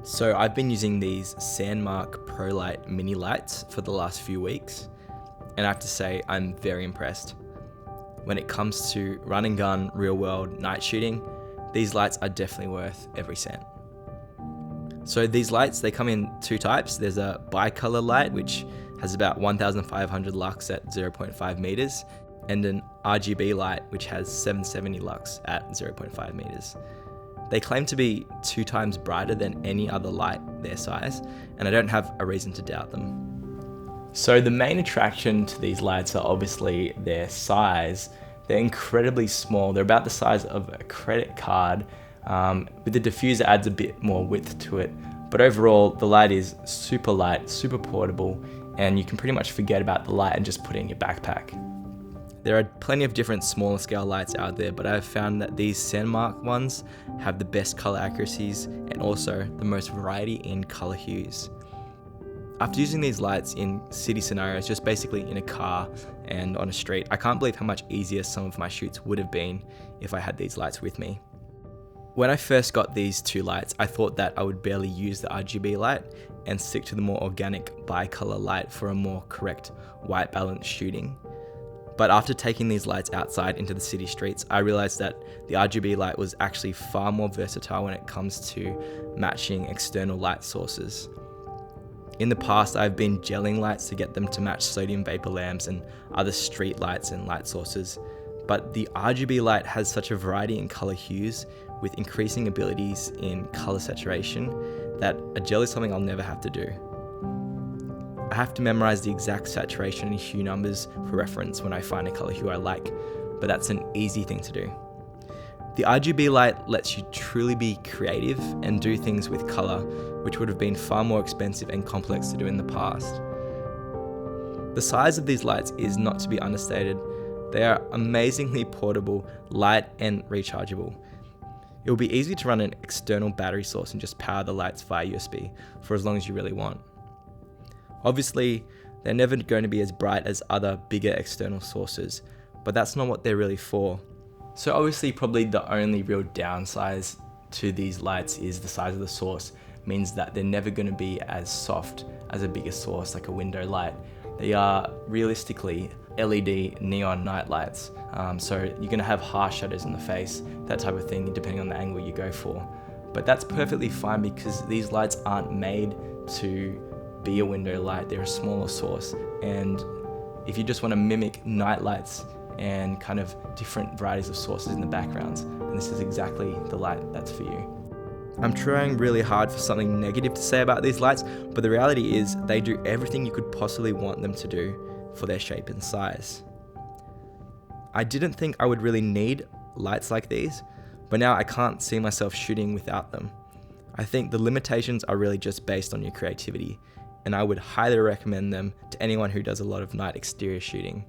So I've been using these Sandmarc Prolight mini lights for the last few weeks, and I have to say I'm very impressed. When it comes to run and gun real world night shooting, these lights are definitely worth every cent. So these lights, they come in two types. There's a bicolor light, which has about 1500 lux at 0.5 meters, and an RGB light, which has 770 lux at 0.5 meters. They claim to be 2 times brighter than any other light their size, and I don't have a reason to doubt them. So the main attraction to these lights are obviously their size. They're incredibly small. They're about the size of a credit card. With the diffuser adds a bit more width to it, but overall the light is super light, super portable, and you can pretty much forget about the light and just put it in your backpack. There are plenty of different smaller scale lights out there, but I've found that these Sandmarc ones have the best color accuracies and also the most variety in color hues. After using these lights in city scenarios, just basically in a car and on a street, I can't believe how much easier some of my shoots would have been if I had these lights with me. When I first got these two lights, I thought that I would barely use the RGB light and stick to the more organic bicolor light for a more correct white balance shooting. But after taking these lights outside into the city streets, I realized that the RGB light was actually far more versatile when it comes to matching external light sources. In the past, I've been gelling lights to get them to match sodium vapor lamps and other street lights and light sources, but the RGB light has such a variety in color hues with increasing abilities in color saturation that a gel is something I'll never have to do. I have to memorize the exact saturation and hue numbers for reference when I find a color hue I like, but that's an easy thing to do. The RGB light lets you truly be creative and do things with color, which would have been far more expensive and complex to do in the past. The size of these lights is not to be understated. They are amazingly portable, light, and rechargeable. It will be easy to run an external battery source and just power the lights via USB for as long as you really want. Obviously, they're never going to be as bright as other bigger external sources, but that's not what they're really for. So obviously, probably the only real downside to these lights is the size of the source means that they're never going to be as soft as a bigger source like a window light. They are realistically LED neon night lights, so you're going to have harsh shadows in the face, that type of thing, depending on the angle you go for. But that's perfectly fine because these lights aren't made to be a window light. They're a smaller source, and if you just want to mimic night lights and kind of different varieties of sources in the backgrounds, then this is exactly the light that's for you. I'm trying really hard for something negative to say about these lights, but the reality is they do everything you could possibly want them to do for their shape and size. I didn't think I would really need lights like these, but now I can't see myself shooting without them. I think the limitations are really just based on your creativity, and I would highly recommend them to anyone who does a lot of night exterior shooting.